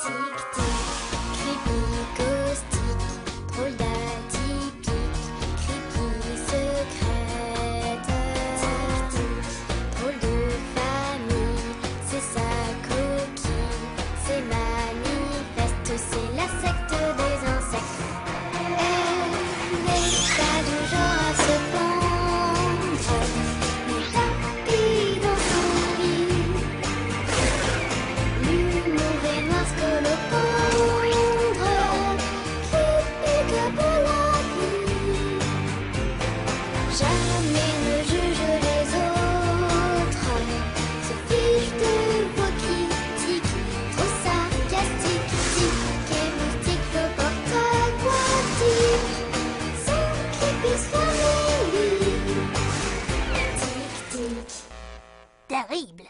Tic-tic, creepy, caustique, drôle d'atypique, creepy, secrète. Tic-tic, drôle de famille, c'est sa coquille, c'est manifeste, c'est la secte des insectes. Elle n'est pas du genre à se pendre, mais tapis dans son lit. L'humour est noir scolopendre, creepy que pour la pluie. Jamais ne juge les autres, se fiche de vos critiques, trop sarcastique, tic et moustique, le porte-aquatique, sans creepy soit lui. Tic-tic. Terrible.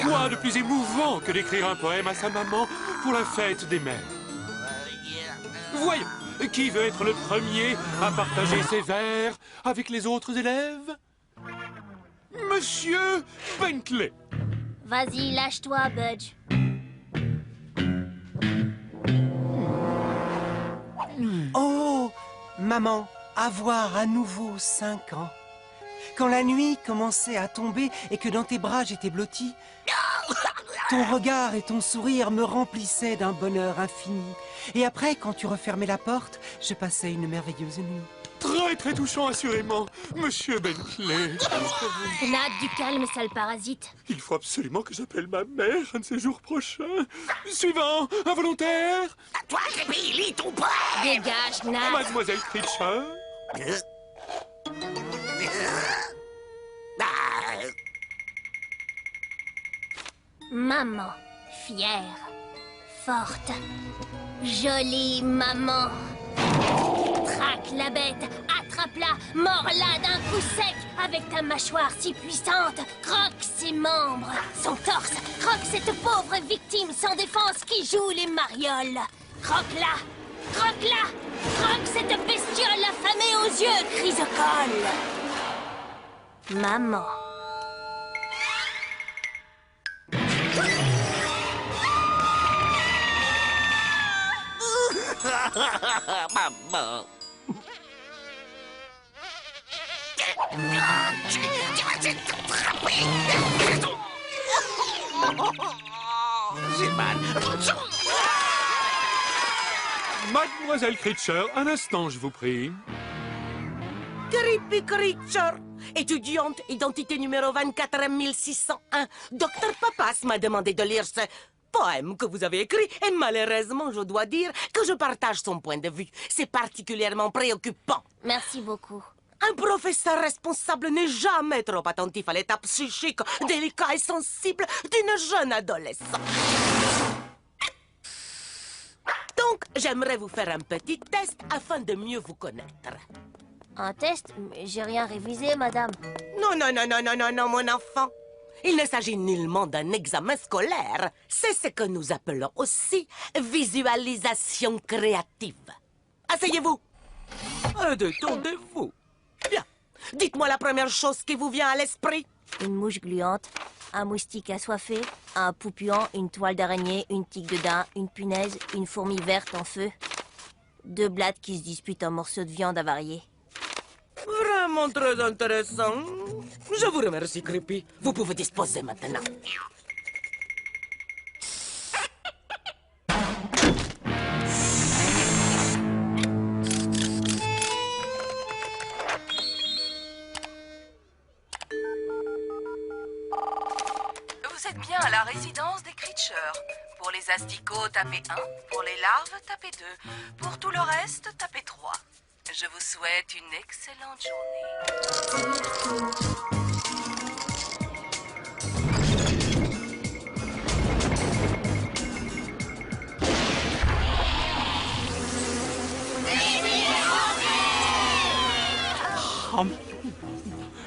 Quoi de plus émouvant que d'écrire un poème à sa maman pour la fête des mères? Voyons, qui veut être le premier à partager ses vers avec les autres élèves? Monsieur Bentley. Vas-y, lâche-toi, Budge. Oh, maman, avoir à nouveau 5 ans. Quand la nuit commençait à tomber et que dans tes bras j'étais blotti, ton regard et ton sourire me remplissaient d'un bonheur infini. Et après, quand tu refermais la porte, je passais une merveilleuse nuit. Très très touchant assurément, Monsieur Bentley. Nat, du calme, sale parasite. Il faut absolument que j'appelle ma mère un de ces jours prochains. Suivant, un volontaire. Toi, Creepy, lis ton poème! Dégage, Nat. Mademoiselle Critcher. Maman, fière, forte, jolie maman. Traque la bête, attrape-la, mords-la d'un coup sec avec ta mâchoire si puissante. Croque ses membres, son torse, croque cette pauvre victime sans défense qui joue les marioles. Croque-la, croque-la, croque cette bestiole affamée aux yeux chrysocole. Maman. Maman. Tu vas t'attraper. J'ai mal. Mademoiselle Critcher, un instant, je vous prie. Creepy Creature, étudiante, identité numéro 24601. Docteur Papas m'a demandé de lire ce poème que vous avez écrit et malheureusement, je dois dire que je partage son point de vue. C'est particulièrement préoccupant. Merci beaucoup. Un professeur responsable n'est jamais trop attentif à l'état psychique délicat et sensible d'une jeune adolescente. Donc, j'aimerais vous faire un petit test afin de mieux vous connaître. Un test? Mais j'ai rien révisé, madame. Non, non, non, non, non, non, non, mon enfant. Il ne s'agit nullement d'un examen scolaire. C'est ce que nous appelons aussi visualisation créative. Asseyez-vous. Détendez-vous. Bien. Dites-moi la première chose qui vous vient à l'esprit. Une mouche gluante, un moustique assoiffé, un poupuant, une toile d'araignée, une tique de daim, une punaise, une fourmi verte en feu. 2 blattes qui se disputent un morceau de viande avarié. Vraiment très intéressant. Je vous remercie, Creepy. Vous pouvez disposer maintenant. Vous êtes bien à la résidence des Creatures. Pour les asticots, tapez 1. Pour les larves, tapez 2. Pour tout le reste, tapez 3. Je vous souhaite une excellente journée.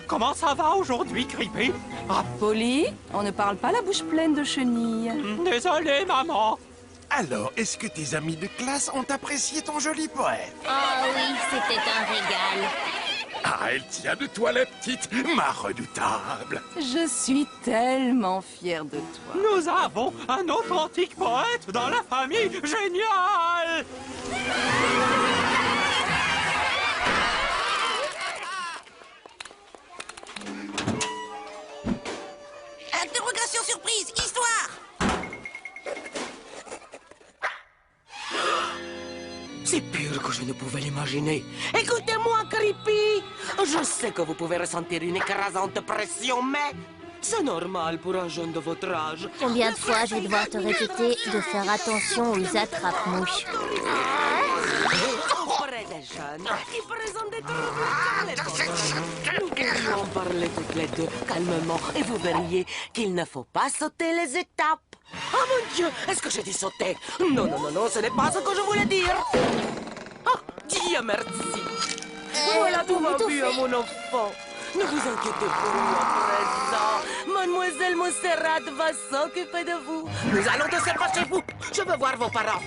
Comment ça va aujourd'hui, Creepy? Polly, on ne parle pas la bouche pleine de chenilles. Désolé, maman. Alors, est-ce que tes amis de classe ont apprécié ton joli poème? Oh oui, c'était un régal. Ah, elle tient de toi, la petite, ma redoutable. Je suis tellement fière de toi. Nous avons un authentique poète dans la famille. Génial! Interrogation surprise, histoire! C'est pire que je ne pouvais l'imaginer. Écoutez-moi, Creepy! Je sais que vous pouvez ressentir une écrasante pression, mais c'est normal pour un jeune de votre âge. Combien de fois je vais devoir te répéter de faire attention aux attrape-mouches? Auprès des jeunes qui présentent des troubles. Nous pourrions en parler toutes les deux calmement et vous verriez qu'il ne faut pas sauter les étapes. Oh mon Dieu, est-ce que j'ai dit sauter? Non, non, non, non, ce n'est pas ce que je voulais dire. Oh, Dieu merci. Voilà tout va bien, mon enfant. Ne vous inquiétez pas à présent. Mademoiselle Montserrat va s'occuper de vous. Nous allons tous pas chez vous. Je veux voir vos parents.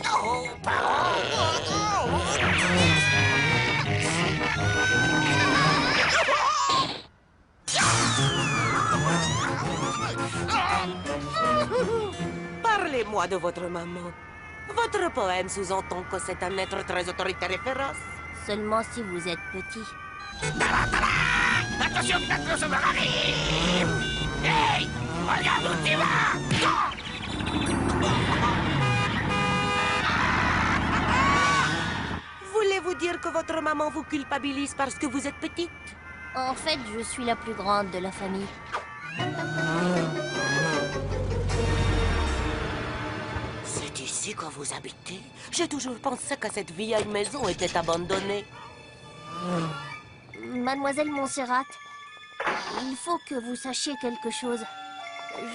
Parlez-moi de votre maman. Votre poème sous-entend que c'est un être très autoritaire et féroce. Seulement si vous êtes petit. Attention, bientôt ça va arriver. Hey, regarde où tu vas. Voulez-vous dire que votre maman vous culpabilise parce que vous êtes petite? En fait, je suis la plus grande de la famille. C'est ici que vous habitez? J'ai toujours pensé que cette vieille maison était abandonnée. Mademoiselle Montserrat, il faut que vous sachiez quelque chose.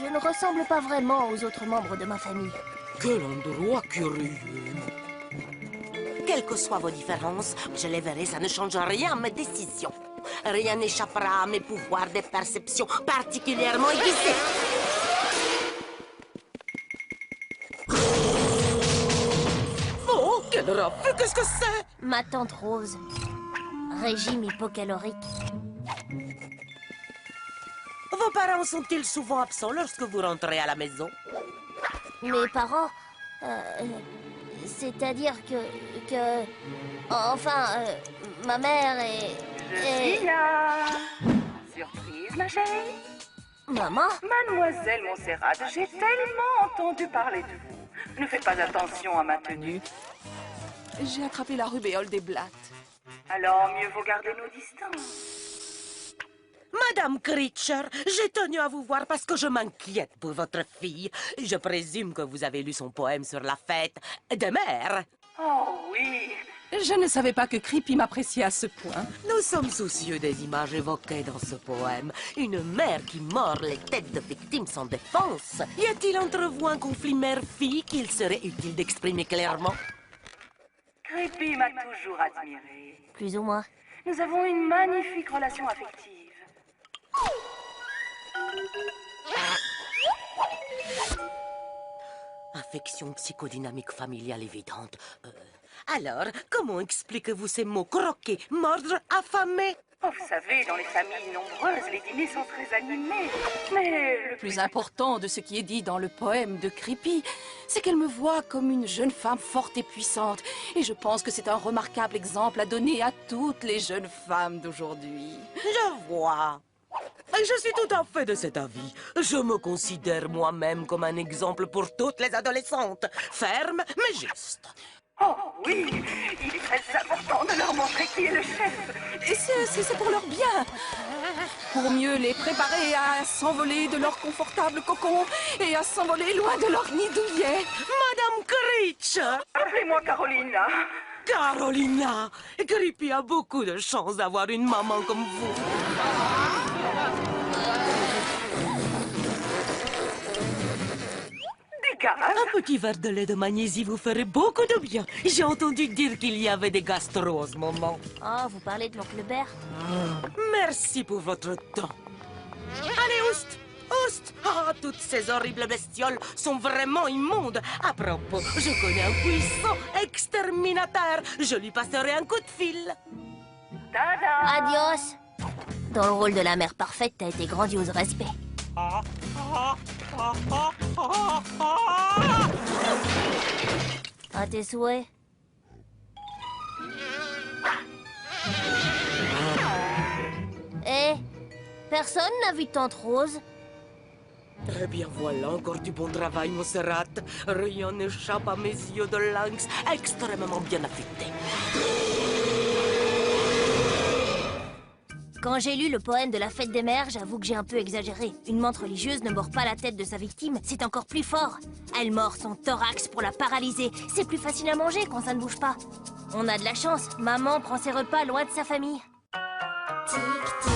Je ne ressemble pas vraiment aux autres membres de ma famille. Quel endroit curieux. Quelles que soient vos différences, je les verrai, ça ne change rien à mes décisions. Rien n'échappera à mes pouvoirs de perception particulièrement aiguisés. Oh, quel raffut, qu'est-ce que c'est? Ma tante Rose. Régime hypocalorique. Vos parents sont-ils souvent absents lorsque vous rentrez à la maison? Mes parents... c'est-à-dire enfin, ma mère et... Je suis là. Surprise, ma chérie. Maman? Mademoiselle Montserrat, j'ai tellement entendu parler de vous. Ne faites pas attention à ma tenue. J'ai attrapé la rubéole des blattes. Alors, mieux vaut garder nos distances. Madame Creature, j'ai tenu à vous voir parce que je m'inquiète pour votre fille. Je présume que vous avez lu son poème sur la fête des mères. Oh oui. Je ne savais pas que Creepy m'appréciait à ce point. Nous sommes soucieux des images évoquées dans ce poème. Une mère qui mord les têtes de victimes sans défense. Y a-t-il entre vous un conflit mère-fille qu'il serait utile d'exprimer clairement? Creepy m'a toujours admirée. Plus ou moins. Nous avons une magnifique relation affective. Affection psychodynamique familiale évidente. Alors, comment expliquez-vous ces mots croquer, mordre, affamer? Oh, vous savez, dans les familles nombreuses, les dîners sont très animés. Mais le plus important de ce qui est dit dans le poème de Creepy, c'est qu'elle me voit comme une jeune femme forte et puissante. Et je pense que c'est un remarquable exemple à donner à toutes les jeunes femmes d'aujourd'hui. Je vois. Et je suis tout à fait de cet avis. Je me considère moi-même comme un exemple pour toutes les adolescentes. Ferme, mais juste. Oh oui, il est très important de leur montrer qui est le chef. Et c'est pour leur bien. Pour mieux les préparer à s'envoler de leur confortable cocon et à s'envoler loin de leur nid douillet. Madame Creature! Appelez-moi Carolina. Carolina! Creepy a beaucoup de chance d'avoir une maman comme vous. Un petit verre de lait de magnésie vous ferait beaucoup de bien. J'ai entendu dire qu'il y avait des gastro en ce moment. Oh, vous parlez de l'oncle Bert? Merci pour votre temps. Allez, Oust, Host! Ah, toutes ces horribles bestioles sont vraiment immondes. À propos, je connais un puissant exterminateur. Je lui passerai un coup de fil. Adios. Dans le rôle de la mère parfaite, t'as été grandiose, respect. À tes souhaits. Personne n'a vu Tante Rose? Eh bien voilà, encore du bon travail, Montserrat. Rien n'échappe à mes yeux de lynx, extrêmement bien affectés. Quand j'ai lu le poème de la fête des mères, j'avoue que j'ai un peu exagéré. Une menthe religieuse ne mord pas la tête de sa victime, c'est encore plus fort. Elle mord son thorax pour la paralyser. C'est plus facile à manger quand ça ne bouge pas. On a de la chance, maman prend ses repas loin de sa famille. Tic, tic.